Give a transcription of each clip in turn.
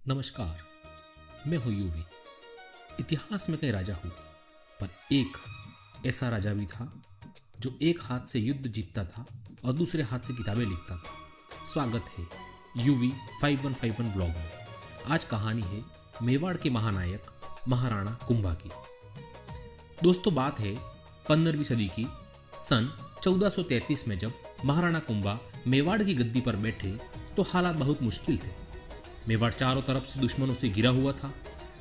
नमस्कार, मैं हूँ यूवी। इतिहास में कई राजा हुए, पर एक ऐसा राजा भी था जो एक हाथ से युद्ध जीतता था और दूसरे हाथ से किताबें लिखता था। स्वागत है यूवी 5151 ब्लॉग में। आज कहानी है मेवाड़ के महानायक महाराणा कुंभा की। दोस्तों, बात है 15वीं सदी की। सन 1433 में जब महाराणा कुंभा मेवाड़ की गद्दी पर बैठे तो हालात बहुत मुश्किल थे। मेवाड़ चारों तरफ से दुश्मनों से घिरा हुआ था।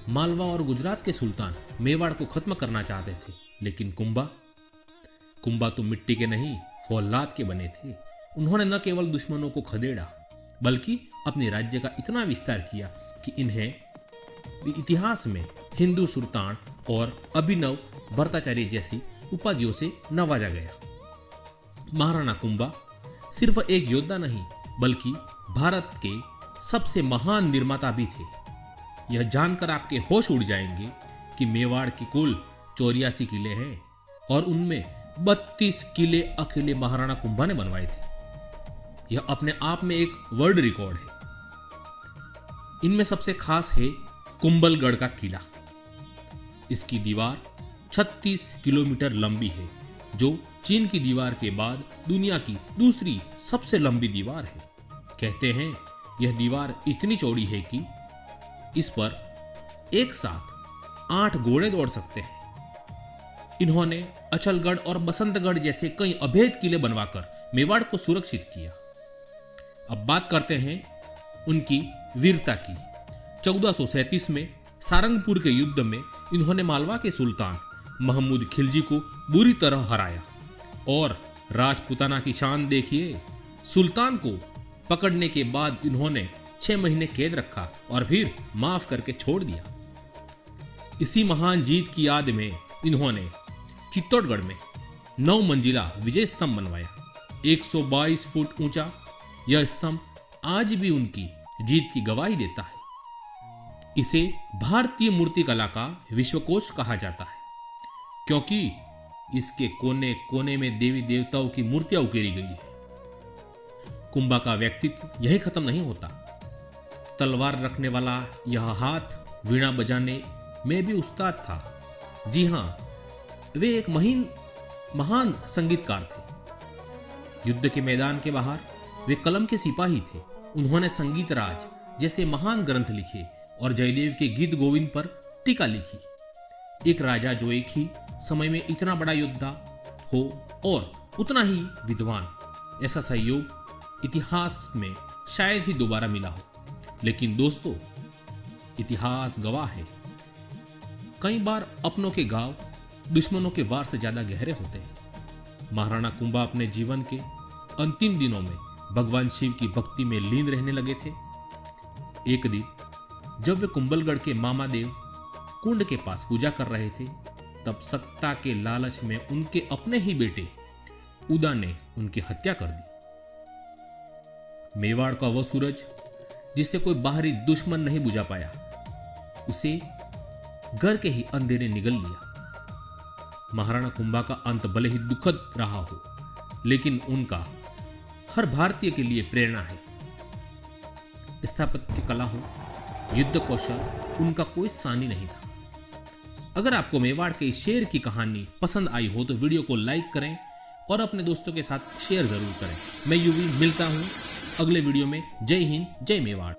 मालवा और गुजरात के सुल्तान मेवाड़ को खत्म करना चाहते थे, लेकिन कुंभा तो मिट्टी के नहीं फौलाद के बने थे। उन्होंने न केवल दुश्मनों को खदेड़ा बल्कि अपने राज्य का इतना विस्तार किया कि इन्हें इतिहास में हिंदू सुल्तान और अभिनव भट्टाचार्य जैसी उपाधियों से नवाजा गया। महाराणा कुंभा सिर्फ एक योद्धा नहीं बल्कि भारत के सबसे महान निर्माता भी थे। यह जानकर आपके होश उड़ जाएंगे कि मेवाड़ के कुल 84 किले हैं और उनमें 32 किले अकेले महाराणा कुंभा ने बनवाए थे। यह अपने आप में एक वर्ल्ड रिकॉर्ड है। इनमें सबसे खास है कुंभलगढ़ का किला। इसकी दीवार 36 किलोमीटर लंबी है, जो चीन की दीवार के बाद दुनिया की दूसरी सबसे लंबी दीवार है। कहते हैं यह दीवार इतनी चौड़ी है कि इस पर एक साथ 8 घोड़े दौड़ सकते हैं। इन्होंने अचलगढ़ और बसंतगढ़ जैसे कई अभेद किले बनवाकर मेवाड़ को सुरक्षित किया। अब बात करते हैं उनकी वीरता की। 1437 में सारंगपुर के युद्ध में इन्होंने मालवा के सुल्तान महमूद खिलजी को बुरी तरह हराया। और राजपूताना की शान देखिए। सुल्तान को पकड़ने के बाद इन्होंने 6 महीने कैद रखा और फिर माफ करके छोड़ दिया। इसी महान जीत की याद में इन्होंने चित्तौड़गढ़ में 9 मंजिला विजय स्तंभ बनवाया। 122 फुट ऊंचा यह स्तंभ आज भी उनकी जीत की गवाही देता है। इसे भारतीय मूर्तिकला का विश्वकोश कहा जाता है, क्योंकि इसके कोने कोने में देवी देवताओं की मूर्तियां उकेरी गई है। कुंभा का व्यक्तित्व यही खत्म नहीं होता। तलवार रखने वाला यह हाथ वीणा बजाने में भी उस्ताद था। जी हां, वे एक महान संगीतकार थे। युद्ध के मैदान के बाहर वे कलम के सिपाही थे। उन्होंने संगीत राज जैसे महान ग्रंथ लिखे और जयदेव के गीत गोविंद पर टीका लिखी। एक राजा जो एक ही समय में इतना बड़ा योद्धा हो और उतना ही विद्वान, ऐसा सहयोग इतिहास में शायद ही दोबारा मिला हो। लेकिन दोस्तों, इतिहास गवाह है, कई बार अपनों के घाव दुश्मनों के वार से ज्यादा गहरे होते हैं। महाराणा कुंभा अपने जीवन के अंतिम दिनों में भगवान शिव की भक्ति में लीन रहने लगे थे। एक दिन जब वे कुंभलगढ़ के मामादेव कुंड के पास पूजा कर रहे थे, तब सत्ता के लालच में उनके अपने ही बेटे उदा ने उनकी हत्या कर दी। मेवाड़ का वह सूरज जिसे कोई बाहरी दुश्मन नहीं बुझा पाया, उसे घर के ही अंधेरे निगल लिया। महाराणा कुंभा का अंत भले ही दुखद रहा हो, लेकिन उनका हर भारतीय के लिए प्रेरणा है। स्थापत्य कला हो, युद्ध कौशल, उनका कोई सानी नहीं था। अगर आपको मेवाड़ के इस शेर की कहानी पसंद आई हो तो वीडियो को लाइक करें और अपने दोस्तों के साथ शेयर जरूर करें। मैं यूवी मिलता हूं अगले वीडियो में। जय हिंद, जय मेवाड़।